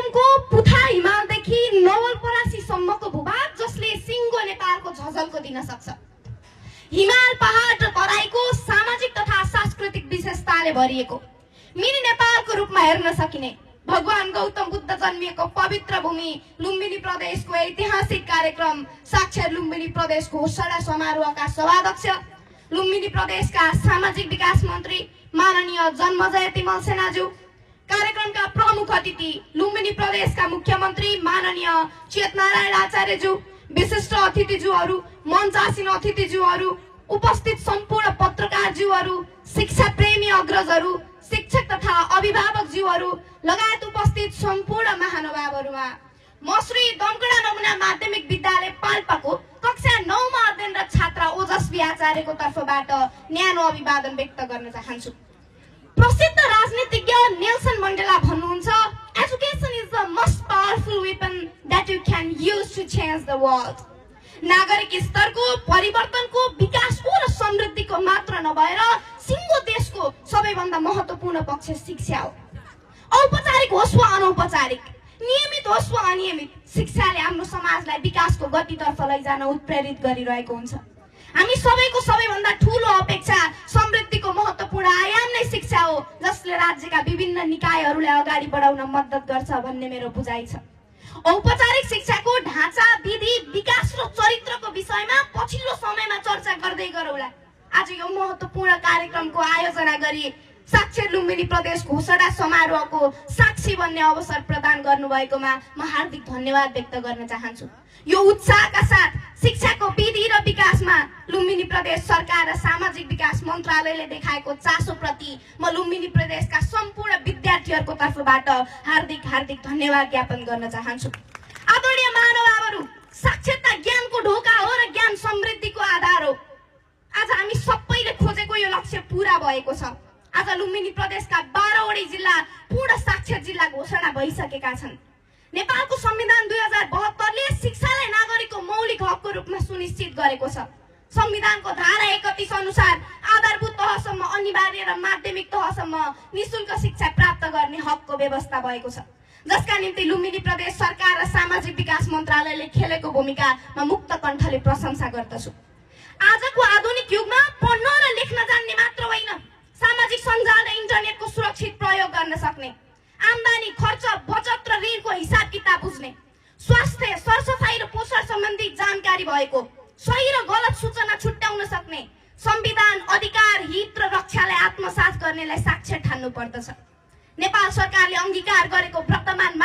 सिक्किमको पुथा हिमालदेखि नवलपरासीसम्मको भूभाग जसले सिङ्गो नेपालको झझल्को दिन सक्छ। हिमाल पहाड र तराईको सामाजिक तथा सांस्कृतिक विशेषताले भरिएको मिनी नेपालको रूपमा हेर्न सकिने भगवान गौतम बुद्ध जन्मिएको पवित्र भूमि लुम्बिनी प्रदेशको ऐतिहासिक कार्यक्रम साक्षर लुम्बिनी प्रदेश घोषणा समारोहका सभाध्यक्ष, लुम्बिनी प्रदेशका सामाजिक विकास मन्त्री माननीय जन्मजय तिमल सेनाज्यू, कार्यक्रमका प्रमुख अतिथि लुम्बिनी प्रदेशका मुख्यमन्त्री माननीय चेतनारायण आचार्यज्यू, विशिष्ट अतिथिज्यूहरू, मञ्चासीन अतिथिज्यूहरू, उपस्थित सम्पूर्ण पत्रकारज्यूहरू, शिक्षा प्रेमी अग्रजहरू, शिक्षक तथा अभिभावकज्यूहरू लगायत उपस्थित सम्पूर्ण महानुभावहरूमा म श्री दमकडा नमुना माध्यमिक विद्यालय पाल्पाको कक्षा 9 मा अध्ययनरत छात्रा ओजस्वी आचार्यको तर्फबाट न्यानो अभिवादन व्यक्त गर्न चाहन्छु। प्रसिद्ध राजनीतिज्ञ नेल्सन मण्डेला भन्नुहुन्छ, education is the most powerful weapon that you can use to change the world. नागरिक स्तरको परिवर्तनको, विकासको र समृद्धिको मात्र नभएर सिङ्गो देशको सबैभन्दा महत्त्वपूर्ण पक्ष शिक्षा हो। औपचारिक होस् वा अनौपचारिक, नियमित होस् वा अनियमित, शिक्षाले हाम्रो समाजलाई विकासको गतितर्फ लैजान उत्प्रेरित गरिरहेको हुन्छ। हामी सबैको सबैभन्दा ठूलो अपेक्षा समृद्धिको महत्त्वपूर्ण आयाम नै शिक्षा हो, जसले राज्यका विभिन्न निकायहरूलाई अगाडि बढाउन मद्दत गर्छ भन्ने मेरो बुझाइ छ। औपचारिक शिक्षाको ढाँचा, विधि, विकास र चरित्रको विषयमा पछिल्लो समयमा चर्चा गर्दै गरौँला। आज यो महत्त्वपूर्ण कार्यक्रमको आयोजना गरी साक्षर लुम्बिनी प्रदेश घोषणा समारोहको साक्षी बन्ने अवसर प्रदान गर्नुभएकोमा म हार्दिक धन्यवाद व्यक्त गर्न चाहन्छु। यो उत्साहका साथ शिक्षाको विधि र विकासमा लुम्बिनी प्रदेश सरकार र सामाजिक विकास मन्त्रालयले देखाएको चासोप्रति म लुम्बिनी प्रदेशका सम्पूर्ण विद्यार्थीहरूको तर्फबाट हार्दिक हार्दिक धन्यवाद ज्ञापन गर्न चाहन्छु। आदरणीय महानुभावहरू, साक्षरता ज्ञानको ढोका हो र ज्ञान समृद्धिको आधार हो। आज हामी सबैले खोजेको यो लक्ष्य पूरा भएको छ। आज लुम्बिनी प्रदेशका 12वटै जिल्ला पूर्ण साक्षर जिल्ला घोषणा भइसकेका छन्। नेपालको संविधान 2072 ले शिक्षालाई नागरिकको मौलिक हकको रूपमा सुनिश्चित गरेको छ। संविधानको धारा 31 अनुसार आधारभूत तहसम्म अनिवार्य र माध्यमिक तहसम्म निशुल्क शिक्षा प्राप्त गर्ने हकको व्यवस्था भएको छ, जसका निम्ति लुम्बिनी प्रदेश सरकार र सामाजिक विकास मन्त्रालयले खेलेको भूमिका म मुक्त कण्ठले प्रशंसा गर्दछु। आजको आधुनिक युगमा पढ्न र लेख्न जान्ने मात्र होइन, सामाजिक सञ्जाल र इन्टरनेटको सुरक्षित प्रयोग गर्न सक्ने, आम्दानी, खर्च, बचत र ऋणको हिसाब किताब बुझ्ने, स्वास्थ्य, सरसफाई र पोषण सम्बन्धी जानकारी भएको, सही र गलत सूचना छुट्याउन सक्ने, संविधान, अधिकार, हित र रक्षालाई आत्मसात गर्नेलाई साक्षर ठान्नु पर्दछ। नेपाल सरकारले अंगीकार गरेको वर्तमान